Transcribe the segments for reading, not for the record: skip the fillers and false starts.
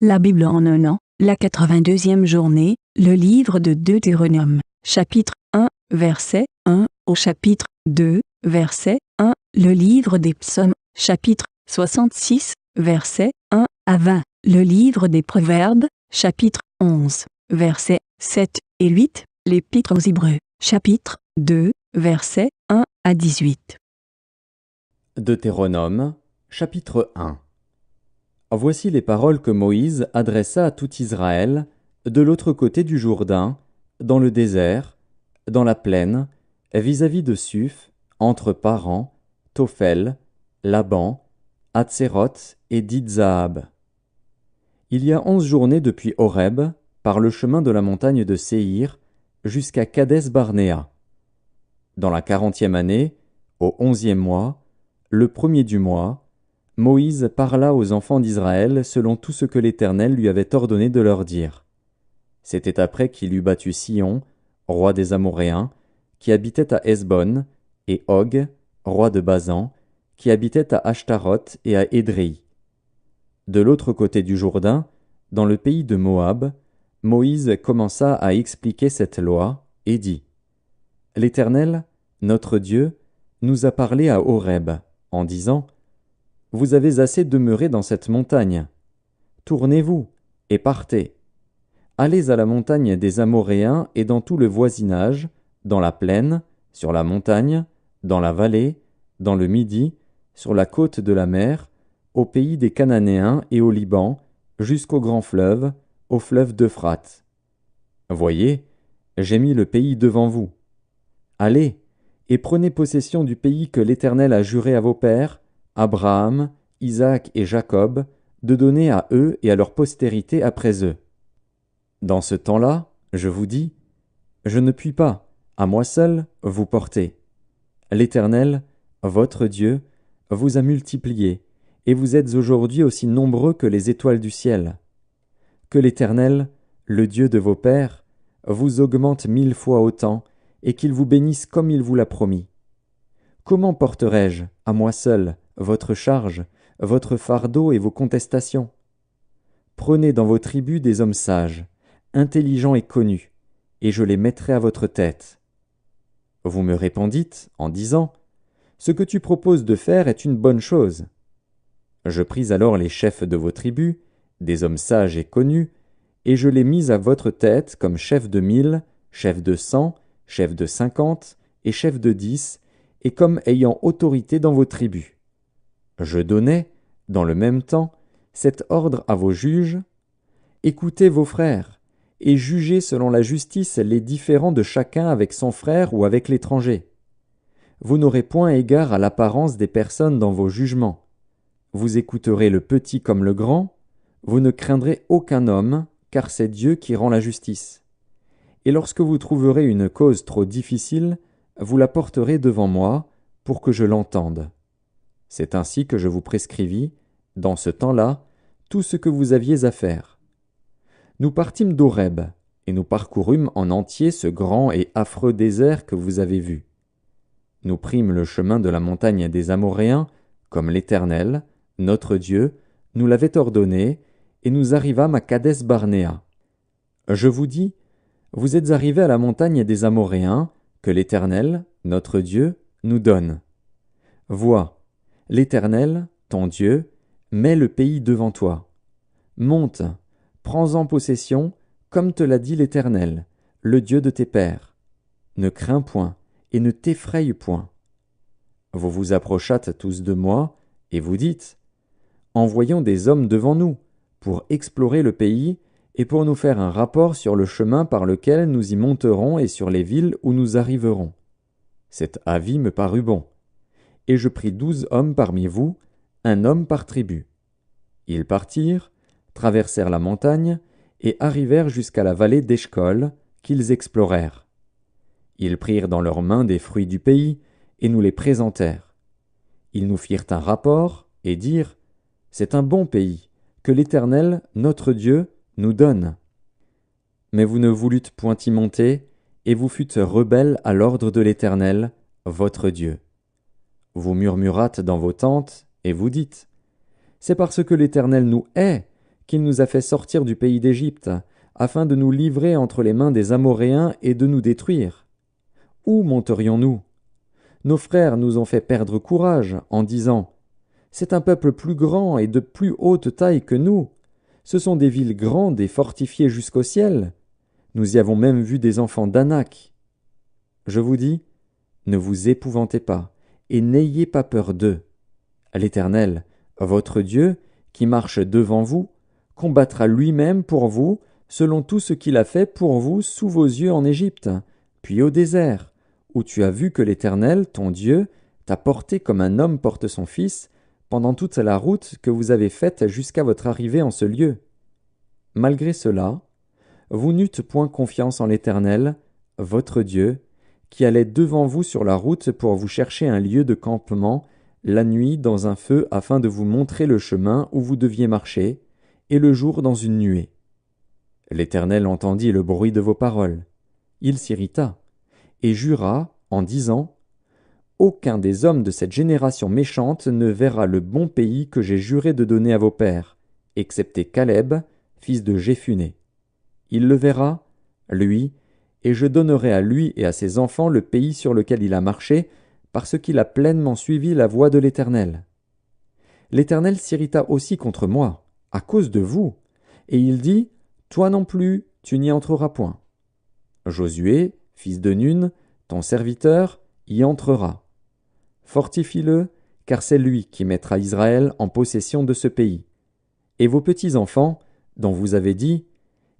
La Bible en un an, la 82e journée, le livre de Deutéronome, chapitre 1, verset 1 au chapitre 2, verset 1, le livre des psaumes, chapitre 66, verset 1 à 20, le livre des proverbes, chapitre 11, versets 7 et 8, l'épître aux Hébreux, chapitre 2, versets 1 à 18. Deutéronome, chapitre 1. Voici les paroles que Moïse adressa à tout Israël, de l'autre côté du Jourdain, dans le désert, dans la plaine, vis-à-vis de Suph, entre Paran, Tophel, Laban, Hatséroth et Dizahab. Il y a 11 journées depuis Horeb, par le chemin de la montagne de Séhir, jusqu'à Kadès-Barnéa. Dans la 40e année, au 11e mois, le premier du mois, Moïse parla aux enfants d'Israël selon tout ce que l'Éternel lui avait ordonné de leur dire. C'était après qu'il eut battu Sihon, roi des Amoréens, qui habitait à Hesbon, et Og, roi de Basan, qui habitait à Ashtaroth et à Édréi. De l'autre côté du Jourdain, dans le pays de Moab, Moïse commença à expliquer cette loi et dit : L'Éternel, notre Dieu, nous a parlé à Horeb, en disant : Vous avez assez demeuré dans cette montagne. Tournez-vous et partez. Allez à la montagne des Amoréens et dans tout le voisinage, dans la plaine, sur la montagne, dans la vallée, dans le Midi, sur la côte de la mer, au pays des Cananéens et au Liban, jusqu'au grand fleuve, au fleuve d'Euphrate. Voyez, j'ai mis le pays devant vous. Allez, et prenez possession du pays que l'Éternel a juré à vos pères, Abraham, Isaac et Jacob, de donner à eux et à leur postérité après eux. Dans ce temps-là, je vous dis, je ne puis pas, à moi seul, vous porter. L'Éternel, votre Dieu, vous a multipliés, et vous êtes aujourd'hui aussi nombreux que les étoiles du ciel. Que l'Éternel, le Dieu de vos pères, vous augmente 1000 fois autant, et qu'il vous bénisse comme il vous l'a promis. Comment porterai-je, à moi seul, votre charge, votre fardeau et vos contestations ? Prenez dans vos tribus des hommes sages, intelligents et connus, et je les mettrai à votre tête. Vous me répondîtes en disant : Ce que tu proposes de faire est une bonne chose. Je pris alors les chefs de vos tribus, des hommes sages et connus, et je les mis à votre tête comme chefs de 1000, chefs de 100, chefs de 50 et chefs de 10, et comme ayant autorité dans vos tribus. Je donnais, dans le même temps, cet ordre à vos juges : écoutez vos frères, et jugez selon la justice les différends de chacun avec son frère ou avec l'étranger. Vous n'aurez point égard à l'apparence des personnes dans vos jugements. Vous écouterez le petit comme le grand, vous ne craindrez aucun homme, car c'est Dieu qui rend la justice. Et lorsque vous trouverez une cause trop difficile, vous la porterez devant moi, pour que je l'entende. C'est ainsi que je vous prescrivis, dans ce temps-là, tout ce que vous aviez à faire. Nous partîmes d'Horeb, et nous parcourûmes en entier ce grand et affreux désert que vous avez vu. Nous prîmes le chemin de la montagne des Amoréens, comme l'Éternel, notre Dieu, nous l'avait ordonné, et nous arrivâmes à Kadès-Barnéa. Je vous dis, vous êtes arrivés à la montagne des Amoréens, que l'Éternel, notre Dieu, nous donne. Vois, l'Éternel, ton Dieu, met le pays devant toi. Monte, prends-en possession, comme te l'a dit l'Éternel, le Dieu de tes pères. Ne crains point, et ne t'effraie point. Vous vous approchâtes tous de moi, et vous dites : Envoyons des hommes devant nous, pour explorer le pays, et pour nous faire un rapport sur le chemin par lequel nous y monterons et sur les villes où nous arriverons. Cet avis me parut bon. Et je pris 12 hommes parmi vous, un homme par tribu. Ils partirent, traversèrent la montagne, et arrivèrent jusqu'à la vallée d'Eshcol, qu'ils explorèrent. Ils prirent dans leurs mains des fruits du pays, et nous les présentèrent. Ils nous firent un rapport, et dirent : C'est un bon pays, que l'Éternel, notre Dieu, nous donne. Mais vous ne voulûtes point y monter, et vous fûtes rebelles à l'ordre de l'Éternel, votre Dieu. Vous murmurâtes dans vos tentes, et vous dites : C'est parce que l'Éternel nous hait, qu'il nous a fait sortir du pays d'Égypte, afin de nous livrer entre les mains des Amoréens et de nous détruire. Où monterions-nous? Nos frères nous ont fait perdre courage en disant « C'est un peuple plus grand et de plus haute taille que nous. Ce sont des villes grandes et fortifiées jusqu'au ciel. Nous y avons même vu des enfants d'Anak. » Je vous dis, ne vous épouvantez pas, et n'ayez pas peur d'eux. L'Éternel, votre Dieu, qui marche devant vous, combattra lui-même pour vous, selon tout ce qu'il a fait pour vous sous vos yeux en Égypte, puis au désert, où tu as vu que l'Éternel, ton Dieu, t'a porté comme un homme porte son fils, pendant toute la route que vous avez faite jusqu'à votre arrivée en ce lieu. Malgré cela, vous n'eûtes point confiance en l'Éternel, votre Dieu, qui allait devant vous sur la route pour vous chercher un lieu de campement, la nuit dans un feu afin de vous montrer le chemin où vous deviez marcher, et le jour dans une nuée. L'Éternel entendit le bruit de vos paroles. Il s'irrita, et jura, en disant « Aucun des hommes de cette génération méchante ne verra le bon pays que j'ai juré de donner à vos pères, excepté Caleb, fils de Jéphuné. Il le verra, lui, et je donnerai à lui et à ses enfants le pays sur lequel il a marché, parce qu'il a pleinement suivi la voie de l'Éternel. L'Éternel s'irrita aussi contre moi, à cause de vous, et il dit « Toi non plus, tu n'y entreras point. » Josué, fils de Nun, ton serviteur, y entrera. Fortifie-le, car c'est lui qui mettra Israël en possession de ce pays. Et vos petits-enfants, dont vous avez dit,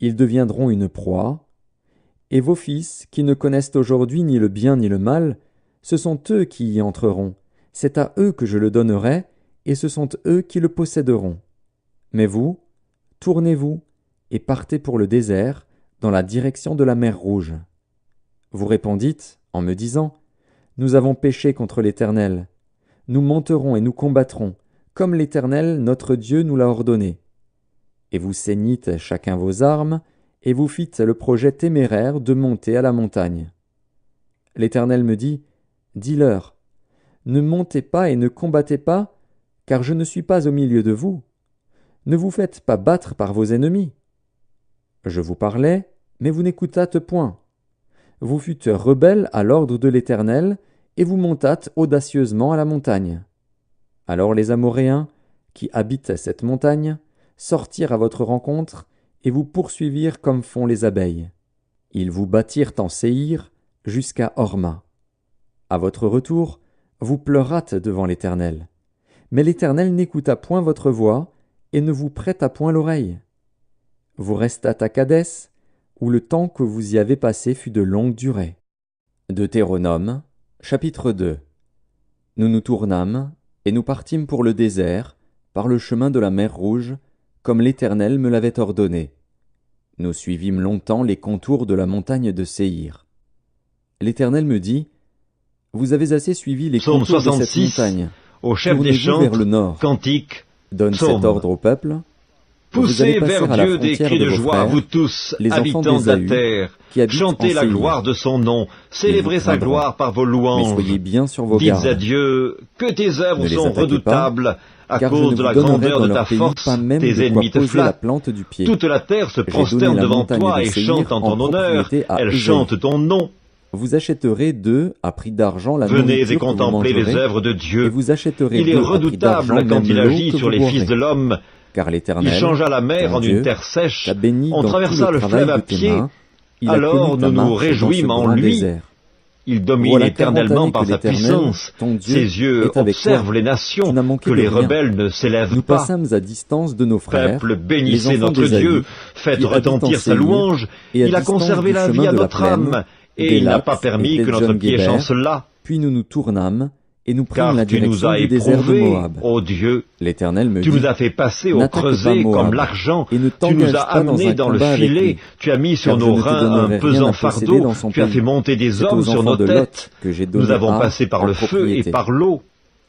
ils deviendront une proie, et vos fils, qui ne connaissent aujourd'hui ni le bien ni le mal, ce sont eux qui y entreront, c'est à eux que je le donnerai, et ce sont eux qui le posséderont. Mais vous, tournez-vous, et partez pour le désert, dans la direction de la mer Rouge. Vous répondîtes, en me disant, Nous avons péché contre l'Éternel. Nous monterons et nous combattrons, comme l'Éternel, notre Dieu, nous l'a ordonné. Et vous ceignîtes chacun vos armes, et vous fîtes le projet téméraire de monter à la montagne. L'Éternel me dit, Dis-leur, ne montez pas et ne combattez pas, car je ne suis pas au milieu de vous. Ne vous faites pas battre par vos ennemis. Je vous parlais, mais vous n'écoutâtes point. Vous fûtes rebelles à l'ordre de l'Éternel, et vous montâtes audacieusement à la montagne. Alors les Amoréens, qui habitent cette montagne, sortirent à votre rencontre, et vous poursuivirent comme font les abeilles. Ils vous battirent en Séhir, jusqu'à Horma. À votre retour, vous pleurâtes devant l'Éternel. Mais l'Éternel n'écouta point votre voix, et ne vous prêta point l'oreille. Vous restâtes à Kadès, où le temps que vous y avez passé fut de longue durée. Deutéronome, chapitre 2. Nous nous tournâmes, et nous partîmes pour le désert, par le chemin de la mer Rouge, comme l'Éternel me l'avait ordonné. Nous suivîmes longtemps les contours de la montagne de Séhir. L'Éternel me dit, Vous avez assez suivi les Psaume contours de cette 66, montagne. au chef des Tournez-vous chants, vers le nord. cantique, Donne psaume. cet ordre au peuple. Vous allez Poussez passer vers à la Dieu des frontière cris de de vos joie, frères, vous tous, les enfants habitants de la d'Ésaü, terre. qui habitent Chantez en la Séhir. gloire de son nom, célébrez sa craindront. gloire par vos Mais louanges. soyez bien sur vos Dites gardes. à Dieu que tes œuvres Ne les sont attaquez redoutables à car je cause ne de vous la donnerai grandeur dans de ta leur pays force. pas même Tes de quoi ennemis te poser la flattent. plante du pied. Toute la terre se J'ai prosterne donné la devant montagne toi de et Séhir chante en ton en honneur. propriété à Elle Ésaü. chante ton nom. Vous achèterez d'eux, à prix d'argent, la Venez nourriture et que vous contemplez les mangerez, œuvres de et Dieu. vous achèterez Il est d'eux, à prix d'argent, redoutable quand même il l'eau agit que sur vous les fils boirez. de l'homme. Car Il l'Éternel, changea la mer ton en Dieu, une terre sèche. t'a béni On dans traversa tout le travail fleuve à de tes pied. mains. Il a Alors connu ta nous nous marche dans ce réjouîmes en grand lui. désert. Il domine Voilà 40 éternellement années par que sa l'Éternel, puissance. ton Dieu, Ses yeux est avec observent toi. les Tu nations, n'as manqué que de les rien. rebelles ne s'élèvent Nous pas. passâmes à distance de nos frères, Peuple, les bénissez enfants notre d'Ésaü, Dieu, faites qui habitent en retentir sa Séhir, louange. et à Il a distance conservé du la chemin vie à de la notre plaine, âme, et il n'a d'Élat pas permis et que notre pied d'Edjon-Guéber. chancela. Puis nous nous tournâmes, et nous prîmes Car la tu nous direction as du désert de éprouvés, Moab. ô Dieu. L'Éternel me Tu dit, nous as fait passer au n'attaque pas creuset Moab, comme l'argent. et ne Tu t'engage nous as pas dans amenés un dans le combat avec filet. lui, Tu as mis sur car je nos ne te reins donnerai un rien pesant à posséder fardeau. dans son Tu as pays. fait monter des C'est hommes aux sur enfants nos de Lot têtes. que j'ai donné Nous avons A passé par en le feu et propriété. par l'eau.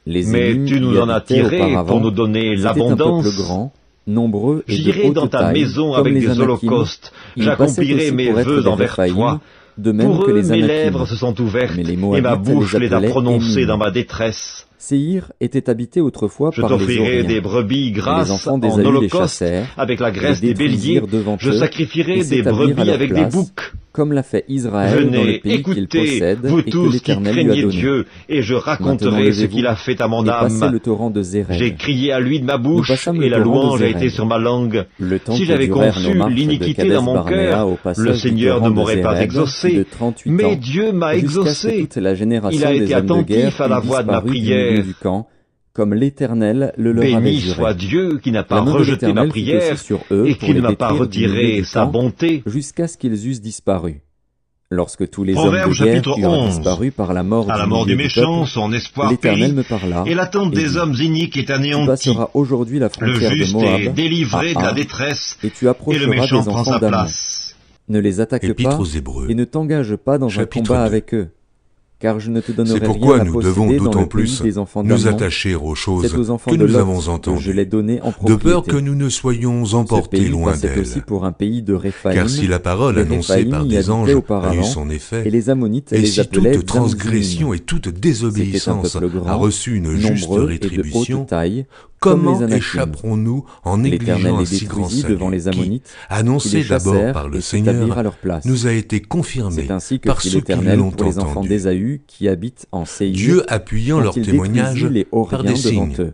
Les Mais Élim tu nous y en as habitaient tirés auparavant. pour nous donner C'était un l'abondance. peuple grand, nombreux et de J'irai dans haute ta taille, maison comme avec les des Anakim. holocaustes. Ils passaient J'accomplirai aussi mes pour être vœux des envers Réphaïm, toi. de même Pour que eux, les mes Anakim. lèvres se sont ouvertes Mais les et ma Moabites bouche les les a appelaient prononcées Émim. dans ma détresse. Séhir était habité autrefois Je par les t'offrirai des Horiens. brebis Et les grasses enfants en d'Ésaü les holocauste, chassèrent, avec la les graisse des béliers. détruisirent devant Je eux, sacrifierai et des s'établirent à brebis leur avec des place, boucs. comme l'a fait Israël dans le Venez, pays qu'il écoutez, possède vous et que tous qui l'Éternel lui a craignez donné. Dieu, et je Maintenant raconterai ce levez-vous qu'il a fait à mon et passez âme. le torrent de J'ai Zéred. crié à lui de ma Nous bouche, passâmes et le la torrent de louange a été Zéred. sur ma langue. Le temps Si que j'avais durèrent conçu nos marches de l'iniquité Kadès dans mon Barnéa cœur, au le passage du Seigneur torrent ne de m'aurait pas Zéred fut de exaucé. 38 Mais ans, Dieu m'a jusqu'à ce que exaucé. toute la Il génération a des été hommes de guerre attentif à la eût voix de ma disparu du milieu prière. du camp, comme l'Éternel le leur avait Béni juré. soit Dieu qui n'a pas La main de rejeté ma l'Éternel fut aussi prière sur eux et pour qui les ne m'a pas détruire du milieu retiré du sa camp, bonté. jusqu'à ce qu'ils eussent disparu. Lorsque tous les Proverbe hommes de guerre chapitre eurent 11. disparu par la mort À la du mort milieu du du méchant, peuple, son espoir l'Éternel périt, me parla et l'attente et des dit, hommes iniques est tu anéantie. passeras aujourd'hui la Le frontière de juste Moab est délivré de à la Ar, détresse, et tu et le approcheras méchant des prend enfants sa d'Ammon. place. Ne les attaque Épître pas aux Hébreux, et ne t'engage pas dans un chapitre combat 2. avec eux, car je ne te donnerai C'est rien pourquoi à nous posséder devons dans d'autant le pays plus des enfants nous d'Ammon. attacher aux C'est choses aux enfants que de nous Lot avons que je l'ai entendues, donné en de propriété. peur que nous ne soyons Ce emportés pays loin passait aussi d'elle. pour un pays de Réphaïm. Car si la parole Les annoncée Réphaïm par y des habitaient anges a eu auparavant, son et effet, les Ammonites et les si appelaient toute transgression et toute désobéissance C'était un peuple grand, a reçu une juste nombreux et de rétribution, haute taille, comme comment les Anakim. échapperons-nous en L'Éternel négligeant un les si grand détruisit devant salut les qui, Ammonites, qui annoncé les d'abord chassèrent par le et s'établirent Seigneur, à leur place. nous a été confirmé C'est ainsi que par fit ceux qui l'Éternel l'ont pour les enfants entendu. d'Ésaü qui habitent en Séhir, Dieu appuyant quand leur il témoignage détruisit les par Horiens des devant signes, eux.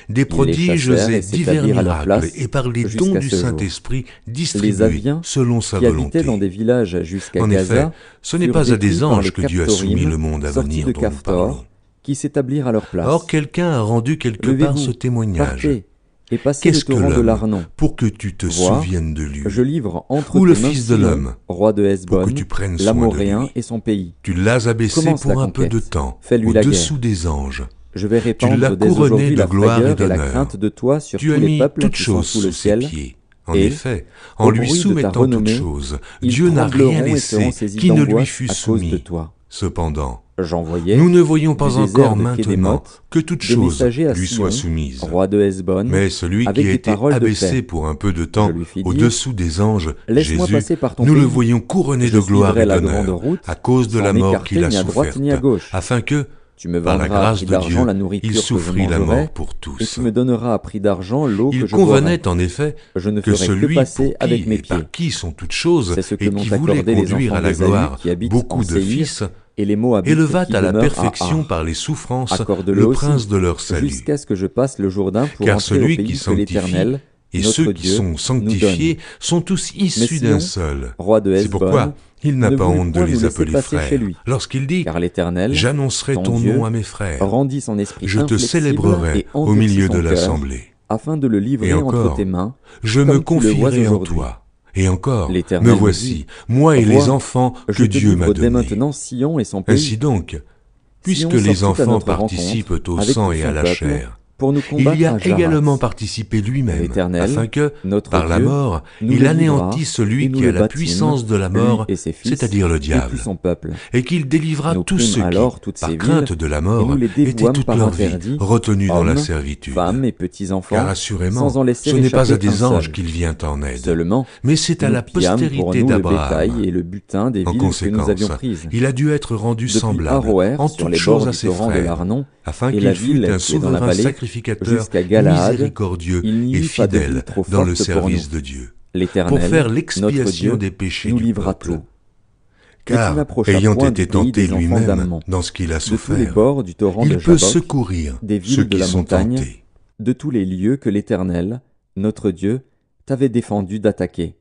des prodiges chassèrent et et divers s'établirent à leur miracles, place et par les jusqu'à dons du ce jour. Saint-Esprit Les distribués Aviens, selon sa qui habitaient volonté. dans des villages jusqu'à En effet, Gaza, ce n'est furent pas à détruits des par anges les que Dieu a soumis Captorim, le monde à sortis venir de dont nous parlons. Caftor, qui s'établirent à leur place. Or quelqu'un a rendu quelque part ce Levez-vous, témoignage. partez, et passez le Qu'est-ce que torrent de l'homme l'Arnon. pour que tu te Vois, souviennes de lui? Je livre entre Ou le tes mains Fils de Sihon, l'homme, roi de pour Hesbon, que tu prennes soin de l'Amoréen lui. et son pays. Tu l'as abaissé Commence pour la un peu de conquête. temps, Fais-lui la au-dessous guerre. des anges. Je vais l'as répandre dès couronné aujourd'hui de la gloire et frayeur et la d'honneur. crainte de toi sur Tu as tous les mis peuples toutes qui sont choses sous le sous ses ciel. pieds. En Et, effet, au en lui bruit de ta soumettant toutes renommée, choses, ils Dieu n'a rien trembleront et seront laissé saisis qui ne lui d'angoisse fût à cause de soumis. toi. Cependant, J'envoyais nous ne voyons pas du désert encore de maintenant Kédémoth que toutes des choses messagers à lui Sihon, soient soumises. roi de Hesbon, Mais celui avec qui a des été paroles de abaissé paix. pour un peu de temps Je lui fis dire, au-dessous des anges, laisse-moi Jésus, passer par ton nous pays. le voyons couronné Je de gloire suivrai et la grande d'honneur route, à cause de sans la mort m'écarter qu'il a ni à droite soufferte, ni à gauche. afin que, Tu me par la vendras à grâce prix de d'argent Dieu, la nourriture il que je souffrit la mangerai, mort pour et tous. tu me donneras à prix d'argent l'eau que Il je boirai. convenait en effet Je ne que ferai que celui passer pour avec qui mes et pieds. par qui sont toutes choses C'est ce que et m'ont qui voulait accordé les conduire à enfants la d'Ésaü gloire qui habitent beaucoup en de Séhir, fils, et les Moabites éleva qui à la demeurent perfection Ar. par les souffrances Accorde-le le aussi, prince de leur salut. jusqu'à ce que je passe le Jourdain pour Car entrer au celui pays qui que sanctifie l'Éternel, et notre ceux qui Dieu, sont nous sanctifiés donne. sont tous Mais issus Sihon, d'un seul. roi de C'est Hesbon, pourquoi il n'a ne pas voulut honte de point nous les laisser appeler passer chez frères. lui. Lorsqu'il dit Car l'Éternel, « J'annoncerai ton ton Dieu, nom à mes frères, rendit son esprit je te inflexible célébrerai et au endurcit milieu son de cœur, l'assemblée. afin de le livrer Et entre encore, tes mains, Je comme me tu le vois confierai en aujourd'hui. toi. Et encore, L'Éternel me me voici, dit, moi et les Vois, enfants je que te Dieu m'a livre dès donnés. maintenant Sion et son pays. Ainsi donc, puisque Sion les sortit à enfants notre participent rencontre, au avec sang tout et son à la peuple, chair, pour nous il combattre y a à Jaras. également participé lui-même, L'Éternel, afin que, notre par la Dieu, mort, nous il le anéantit livra, celui et nous qui le a la bâtîmes, puissance de la lui mort, et ses fils, c'est-à-dire le et diable, tout son peuple. et qu'il délivrera Nous tous prîmes ceux qui, alors toutes par ces crainte villes, de la et mort, nous les étaient dévouâmes toute par leur vie interdit, retenus dans la hommes, servitude. femmes et petits-enfants, Car assurément, sans en laisser ce n'est pas à échapper des un anges seul. qu'il vient en aide, Seulement, mais c'est à nous la pillâmes pour postérité nous le bétail d'Abraham. et le butin des En villes que nous avions conséquence, prises. il a dû être rendu Depuis semblable Aroër, en sur toutes les choses bords à du ses torrent de frères, l'Arnon, afin et la qu'il fût ville un qui est dans la souverain vallée, sacrificateur jusqu'à Galaad, miséricordieux il n'y et eut pas de ville fidèle trop dans le forte pour service nous. de Dieu, L'Éternel, pour faire notre l'expiation Dieu, des péchés nous du livra peuple. tout. Et tu Car, n'approchas ayant point été du pays tenté des enfants lui-même d'Ammon, dans ce qu'il a de tous les souffert, bords du torrent de il peut Jabbok, secourir des ceux villes de qui la sont montagne, tentés. de tous les lieux que l'Éternel, notre Dieu, t'avait défendu d'attaquer.